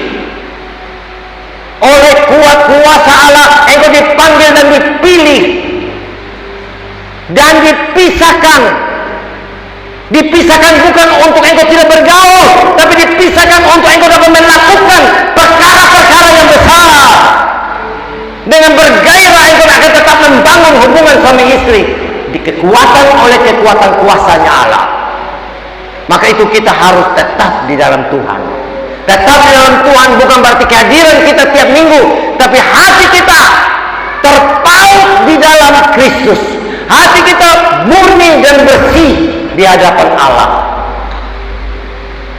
[SPEAKER 1] Oleh kuat kuasa Allah engkau dipanggil dan dipilih dan dipisahkan. Dipisahkan bukan untuk engkau tidak bergaul, tapi dipisahkan untuk engkau dapat melakukan perkara-perkara yang besar. Dengan bergairah engkau akan tetap membangun hubungan suami istri oleh kekuatan kuasanya Allah. Maka itu kita harus tetap di dalam Tuhan. Tetap di dalam Tuhan bukan berarti kehadiran kita tiap minggu, tapi hati kita terpaut di dalam Kristus. Hati kita murni dan bersih di hadapan Allah.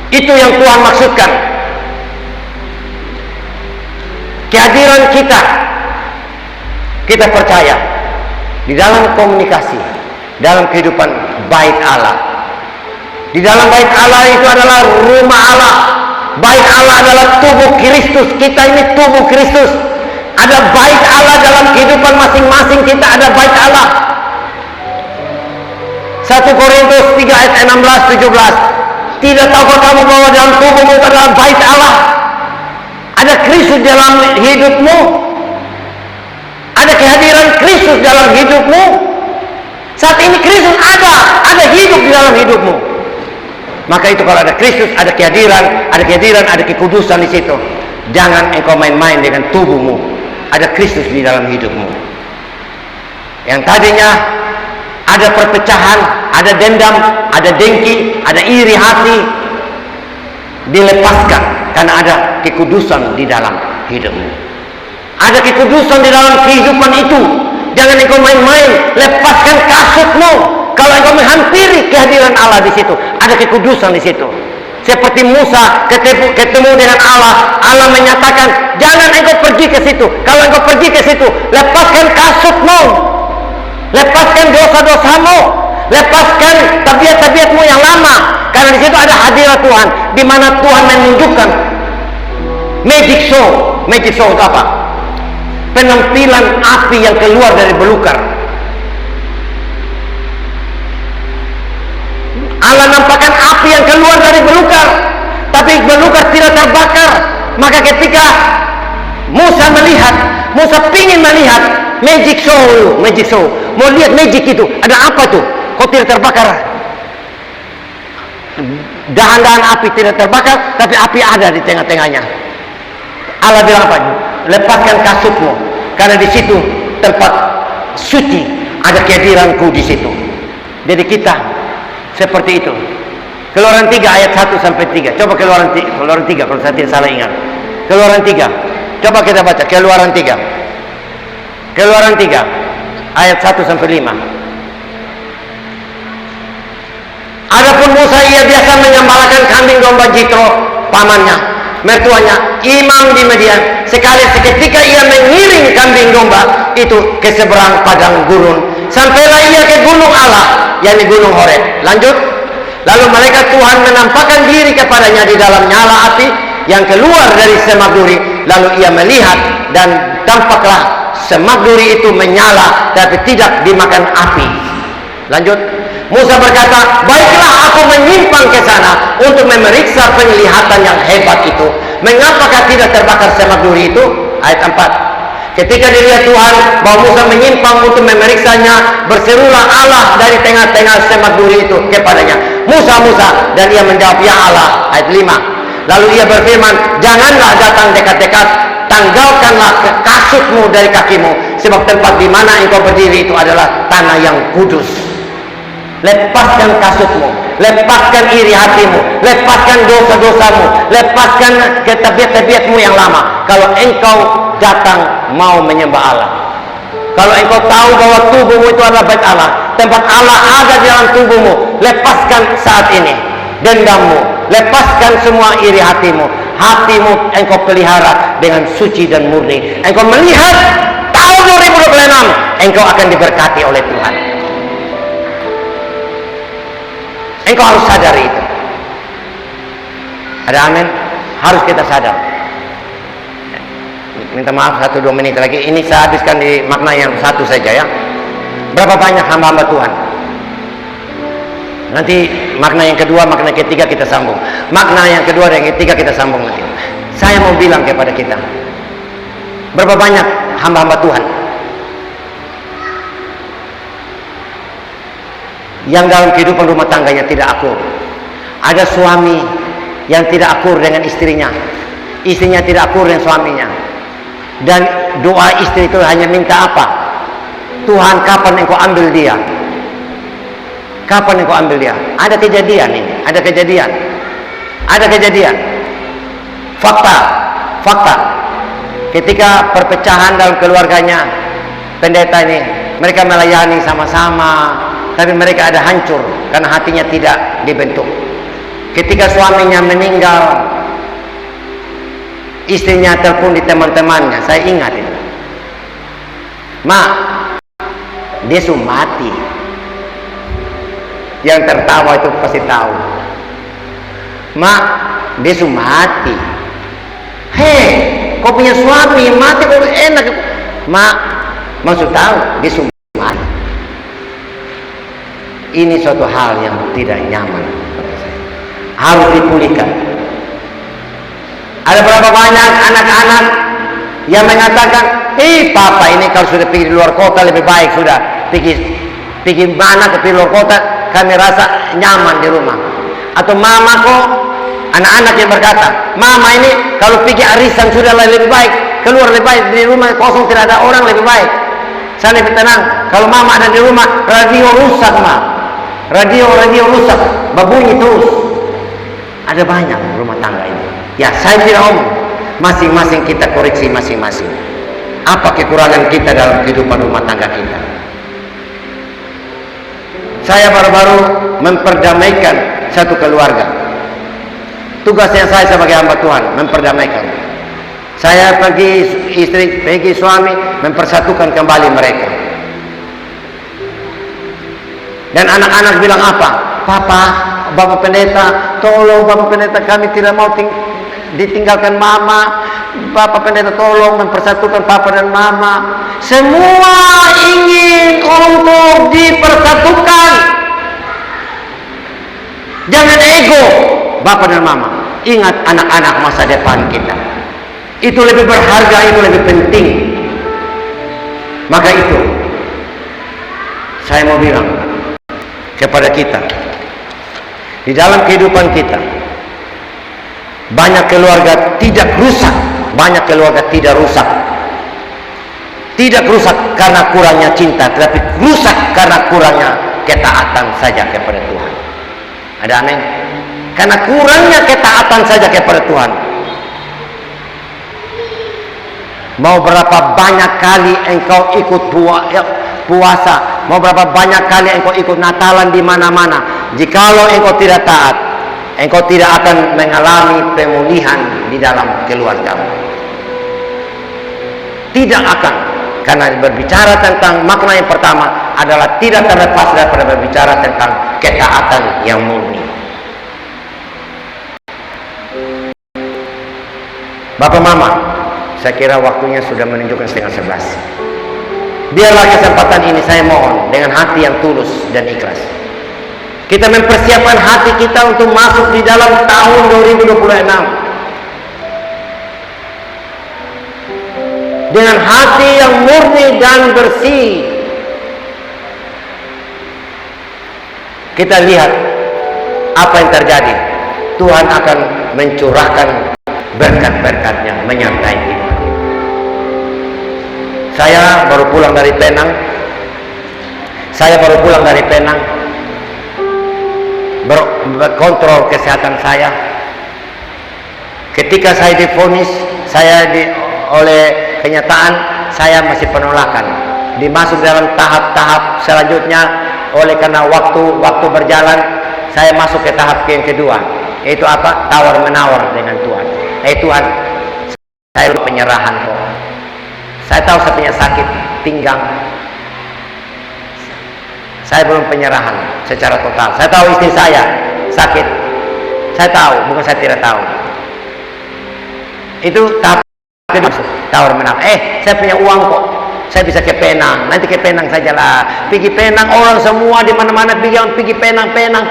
[SPEAKER 1] Itu yang Tuhan maksudkan. Kehadiran kita percaya di dalam komunikasi, dalam kehidupan bait Allah. Di dalam bait Allah itu adalah rumah Allah. Bait Allah adalah tubuh Kristus. Kita ini tubuh Kristus. Ada bait Allah dalam kehidupan masing-masing kita, ada bait Allah. 1 Korintus 3 ayat 16-17. Tidak tahukah kamu bahwa dalam tubuhmu adalah bait Allah? Ada Kristus dalam hidupmu. Ada kehadiran Kristus dalam hidupmu. Saat ini Kristus ada hidup di dalam hidupmu. Maka itu kalau ada Kristus, ada kehadiran, ada kekudusan di situ. Jangan engkau main-main dengan tubuhmu. Ada Kristus di dalam hidupmu. Yang tadinya ada perpecahan, ada dendam, ada dengki, ada iri hati, dilepaskan karena ada kekudusan di dalam hidupmu. Ada kekudusan di dalam kehidupan itu. Jangan engkau main-main. Lepaskan kasutmu. Kalau engkau menghampiri kehadiran Allah di situ, ada kekudusan di situ. Seperti Musa ketemu dengan Allah, Allah menyatakan, jangan engkau pergi ke situ. Kalau engkau pergi ke situ, lepaskan kasutmu, lepaskan dosa-dosamu, lepaskan tabiat-tabiatmu yang lama. Karena di situ ada hadirat Tuhan, di mana Tuhan menunjukkan magic show. Magic show itu apa? Penampilan api yang keluar dari belukar. Allah nampakkan api yang keluar dari belukar, tapi belukar tidak terbakar. Maka ketika Musa pingin melihat magic show, magic show. Mau lihat magic itu, ada apa tuh? Kok tidak terbakar? Dahan-dahan api tidak terbakar, tapi api ada di tengah-tengahnya. Allah bilang apa? Lepaskan kasutmu, karena di situ tempat suci, ada kehadiranku di situ. Jadi kita seperti itu. Keluaran 3 ayat 1 sampai 3. Coba Keluaran 3 kalau saya tidak salah ingat. Keluaran 3. Coba kita baca Keluaran 3. Keluaran 3 ayat 1 sampai 5. Adapun Musa, ia biasa menyembelihkan kambing domba Jitro pamannya, mertuanya, imam di Midian. Seketika ia mengiring kambing domba itu ke seberang padang gurun, sampailah ia ke gunung Allah, yakni gunung Horeb. Lanjut. Lalu malaikat Tuhan menampakkan diri kepadanya di dalam nyala api yang keluar dari semak duri. Lalu ia melihat, dan tampaklah semak duri itu menyala tapi tidak dimakan api. Lanjut. Musa berkata, baiklah aku menyimpang ke sana untuk memeriksa penglihatan yang hebat itu. Mengapakah tidak terbakar semak duri itu? Ayat 4. Ketika dilihat Tuhan bahwa Musa menyimpang untuk memeriksanya, berserulah Allah dari tengah-tengah semak duri itu kepadanya, Musa, Musa. Dan ia menjawab, ya Allah. Ayat 5. Lalu ia berfirman, janganlah datang dekat-dekat, tanggalkanlah kasutmu dari kakimu, sebab tempat di mana engkau berdiri itu adalah tanah yang kudus. Lepaskan kasutmu, lepaskan iri hatimu, lepaskan dosa-dosamu, lepaskan ketabiat-tabiatmu yang lama. Kalau engkau datang mau menyembah Allah, kalau engkau tahu bahwa tubuhmu itu adalah bait Allah, tempat Allah ada di dalam tubuhmu, lepaskan saat ini dendammu, lepaskan semua iri hatimu. Hatimu engkau pelihara dengan suci dan murni. Engkau melihat tahun 2026 engkau akan diberkati oleh Tuhan. Engkau harus sadari itu. Ada amin? Harus kita sadar. Minta maaf 1-2 menit lagi. Ini saya habiskan di makna yang satu saja ya. Berapa banyak hamba-hamba Tuhan? Nanti makna yang kedua, makna ketiga kita sambung. Makna yang kedua dan yang ketiga kita sambung nanti. Saya mau bilang kepada kita, berapa banyak hamba-hamba Tuhan yang dalam kehidupan rumah tangganya tidak akur. Ada suami yang tidak akur dengan istrinya, istrinya tidak akur dengan suaminya, dan doa istri itu hanya minta apa? Tuhan, kapan engkau ambil dia? Kapan engkau ambil dia? Ada kejadian ini, ada kejadian, ada kejadian. Fakta. Ketika perpecahan dalam keluarganya pendeta ini, mereka melayani sama-sama, tapi mereka ada hancur karena hatinya tidak dibentuk. Ketika suaminya meninggal, istrinya telepon di teman-temannya, saya ingat itu. Mak, dia sudah mati. Yang tertawa itu pasti tahu. Mak, dia sudah mati. Hei, kau punya suami mati kok enak. Mak, maksud tahu dia sudah mati. Ini suatu hal yang tidak nyaman. Harus dipulihkan. Ada berapa banyak anak-anak yang mengatakan, papa ini kalau sudah pergi di luar kota lebih baik, sudah pergi mana ke luar kota, kami rasa nyaman di rumah. Atau mama kok, anak-anak yang berkata, mama ini kalau pergi arisan sudah lebih baik, keluar lebih baik, di rumah kosong tidak ada orang lebih baik, saya lebih tenang. Kalau mama ada di rumah, radio rusak radio rusak, berbunyi terus. Ada banyak rumah tangga ini. Ya, saya tidak omong, masing-masing kita koreksi masing-masing. Apa kekurangan kita dalam kehidupan rumah tangga kita? Saya baru-baru memperdamaikan satu keluarga. Tugasnya saya sebagai hamba Tuhan, memperdamaikan. Saya pergi suami, mempersatukan kembali mereka. Dan anak-anak bilang apa? Papa, Bapak Pendeta, tolong Bapak Pendeta, kami tidak mau ditinggalkan mama. Bapak Pendeta tolong mempersatukan papa dan mama. Semua ingin untuk dipersatukan. Jangan ego bapak dan mama. Ingat anak-anak masa depan kita. Itu lebih berharga, itu lebih penting. Maka itu saya mau bilang kepada kita, di dalam kehidupan kita banyak keluarga tidak rusak, banyak keluarga tidak rusak. Tidak rusak karena kurangnya cinta, tetapi rusak karena kurangnya ketaatan saja kepada Tuhan. Ada amin? Karena kurangnya ketaatan saja kepada Tuhan. Mau berapa banyak kali engkau ikut puasa, mau berapa banyak kali engkau ikut Natalan di mana-mana, jikalau engkau tidak taat, engkau tidak akan mengalami pemulihan di dalam keluargamu. Tidak akan. Karena berbicara tentang makna yang pertama adalah tidak terlepas daripada berbicara tentang ketaatan yang murni. Bapak Mama, saya kira waktunya sudah menunjukkan 10:30. Biarlah kesempatan ini saya mohon dengan hati yang tulus dan ikhlas, kita mempersiapkan hati kita untuk masuk di dalam tahun 2026 dengan hati yang murni dan bersih. Kita lihat apa yang terjadi. Tuhan akan mencurahkan berkat-berkatnya menyertai kita. Saya baru pulang dari Penang. Berkontrol kesehatan saya. Ketika saya divonis, oleh kenyataan saya masih penolakan, dimasuk dalam tahap-tahap selanjutnya. Oleh karena waktu berjalan, saya masuk ke tahap yang kedua, yaitu apa? Tawar menawar dengan Tuhan. Tuhan, saya penyerahan kok. Saya tahu saya punya sakit pinggang, saya belum penyerahan secara total. Saya tahu istri saya sakit, saya tahu, bukan saya tidak tahu. Itu tahap tawar menawar. Saya punya uang kok, saya bisa ke Penang, nanti ke Penang sajalah. Pergi Penang, orang semua di mana-mana pergi Penang. Penuh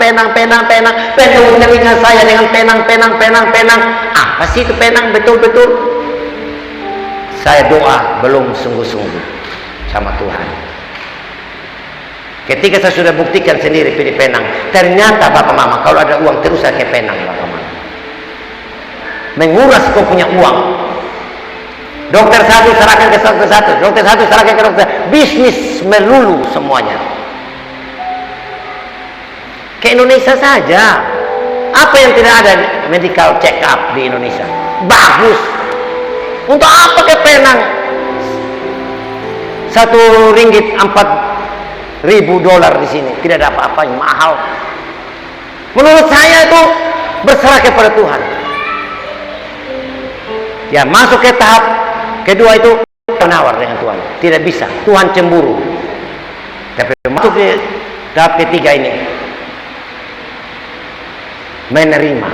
[SPEAKER 1] telinga saya dengan Penang. Apa sih itu Penang betul-betul? Saya doa belum sungguh-sungguh sama Tuhan. Ketika saya sudah buktikan sendiri pergi Penang, ternyata Bapak Mama, kalau ada uang terus saya ke Penang, Bapak Mama. Menguras kau punya uang. Dokter satu serahkan ke dokter satu, dokter satu serahkan ke dokter. Bisnis melulu semuanya. Ke Indonesia saja. Apa yang tidak ada medical check up di Indonesia? Bagus. Untuk apa ke Penang? $1 $4.000 di sini tidak ada apa-apanya, mahal. Menurut saya itu berserah kepada Tuhan. Ya, masuk ke tahap kedua itu menawar dengan Tuhan. Tidak bisa, Tuhan cemburu. Tapi masuk ke tahap ketiga ini, menerima.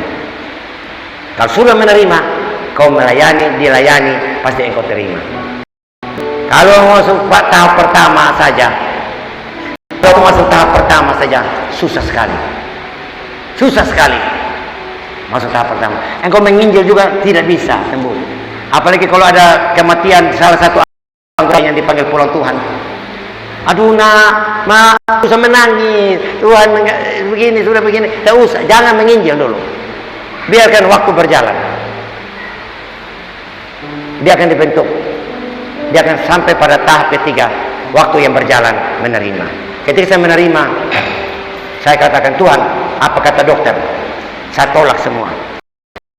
[SPEAKER 1] Kalau sudah menerima, kau melayani, dilayani, pasti engkau terima. Kalau masuk tahap pertama saja, susah sekali. Masuk tahap pertama, engkau menginjil juga tidak bisa sembuh. Apalagi kalau ada kematian salah satu anggota yang dipanggil pulang Tuhan. Aduh nak, susah menangis, Tuhan begini, sudah begini. Tak usah, jangan menginjil dulu. Biarkan waktu berjalan. Dia akan dibentuk. Dia akan sampai pada tahap ketiga, waktu yang berjalan menerima. Ketika saya menerima, saya katakan, Tuhan, apa kata dokter? Saya tolak semua.